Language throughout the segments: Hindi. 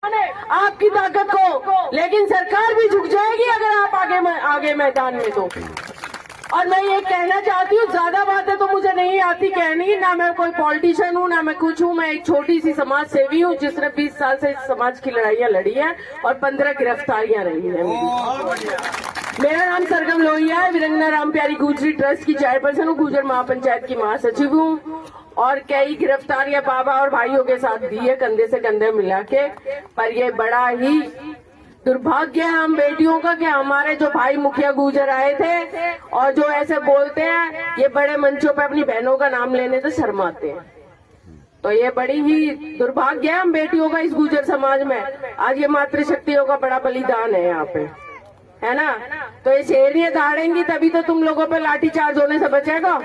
आपकी ताकत को, लेकिन सरकार भी झुक जाएगी अगर आप आगे मैदान में तो। और मैं ये कहना चाहती हूँ, ज्यादा बातें तो मुझे नहीं आती कहनी, ना मैं कोई पॉलिटिशियन हूँ ना मैं कुछ हूँ। मैं एक छोटी सी समाज सेवी हूँ जिसने 20 साल से समाज की लड़ाइयाँ लड़ी है और 15 गिरफ्तारियां रही है मेरी। मेरा नाम सरगम लोहिया है, वीरंगना राम प्यारी गुजरी ट्रस्ट की चेयरपर्सन हूँ, गुजर महापंचायत की महासचिव हूँ और कई गिरफ्तारियां बाबा और भाइयों के साथ दी है कंधे से कंधे मिला के। पर ये बड़ा ही दुर्भाग्य है हम बेटियों का कि हमारे जो भाई मुखिया गुजर आए थे और जो ऐसे बोलते हैं, ये बड़े मंचों पे अपनी बहनों का नाम लेने से शर्माते हैं। तो ये बड़ी ही दुर्भाग्य है हम बेटियों का इस गुजर समाज में। आज ये मातृशक्तियों का बड़ा बलिदान है यहाँ पे, है ना। तो ये शेरनियां दहाड़ेंगी तभी तो तुम लोगों पे लाठीचार्ज होने से बचेगा।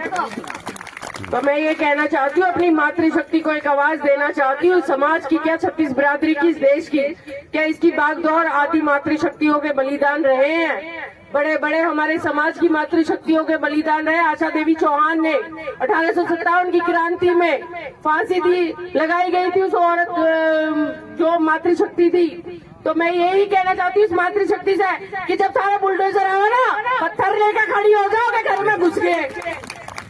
तो मैं ये कहना चाहती हूँ, अपनी मातृशक्ति को एक आवाज देना चाहती हूँ। समाज की क्या, 36 बिरादरी की, इस देश की क्या, इसकी बागडोर आदि मातृशक्तियों के बलिदान रहे हैं। बड़े बड़े हमारे समाज की मातृशक्तियों के बलिदान रहे। आशा देवी चौहान ने 1857 की क्रांति में फांसी दी, लगाई गई थी उस औरत जो मातृशक्ति थी। तो मैं यही कहना चाहती हूँ इस मातृशक्ति से कि जब सारा बुलडोजर आए ना, पत्थर लेकर खड़ी हो जाओगे घर में घुस के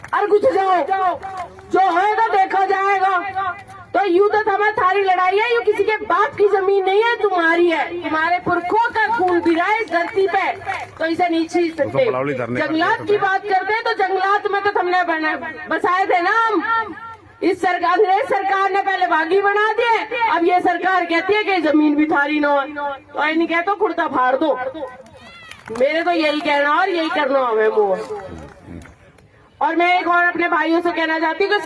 और घुस जाओ, जो होएगा देखा जाएगा। तो यूं तो तुम्हारी लड़ाई है, यूं किसी के बाप की जमीन नहीं है, तुम्हारी है। तुम्हारे पुरखों का खून गिरा है इस धरती पे, तो इसे नहीं छीन सकते। जंगलात की बात करते हैं तो जंगलात में तो तुमने बसाए थे ना हम। इस सरकार, अंग्रेज सरकार ने पहले बागी बना दिए, अब ये सरकार कहती है कि जमीन भी थारी न हो, तो नहीं कहते कुर्ता फाड़ दो। मेरे तो यही कहना और यही करना हमें मुँह। और मैं एक और अपने भाइयों से कहना चाहती हूँ कि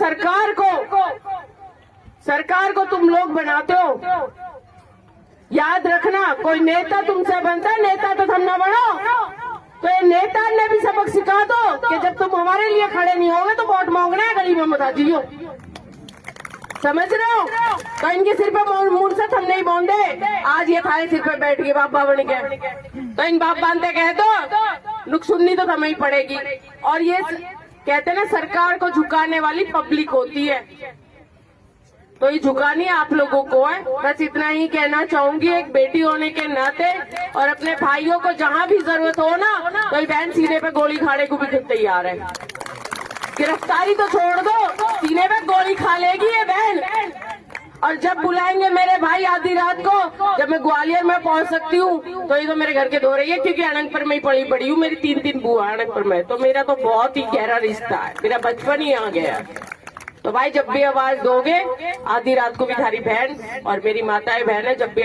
सरकार को तुम लोग बनाते हो, याद रखना कोई नेता तुमसे बनता है, नेता तो तुम ना बनो। तो ये नेता ने भी सबक सिखा दो कि जब तुम हमारे लिए खड़े नहीं होगे तो वोट मांगना है, गली में मत आ जियो। समझ रहे हो? तो इनके सिर पे मुर्सत हम नहीं बांधे। आज ये थारे सिर पे बैठ गए बाबा बन गए, तो इन बाप बांधते कह दो, नुकसुन्नी तो हमें ही पड़ेगी। और ये कहते ना, सरकार को झुकाने वाली पब्लिक होती है, तो ये झुकानी आप लोगों को है। बस इतना ही कहना चाहूंगी एक बेटी होने के नाते। और अपने भाइयों को जहां भी जरूरत हो ना, तो ये बहन सीने पे गोली खाने को भी खुद तैयार है। गिरफ्तारी तो छोड़ दो, सीने पे गोली खा लेगी ये बहन। और जब बुलाएंगे मेरे भाई आधी रात को, जब मैं ग्वालियर में पहुंच सकती हूँ, तो ये तो मेरे घर के दो रही है, क्योंकि अनंतपुर में ही पड़ी हूँ। मेरी 3 बुआ अनंतपुर में, तो मेरा तो बहुत ही गहरा रिश्ता है, मेरा बचपन ही आ गया है। तो भाई जब भी आवाज दोगे, आधी रात को भी थारी बहन और मेरी माताएं बहन है, जब भी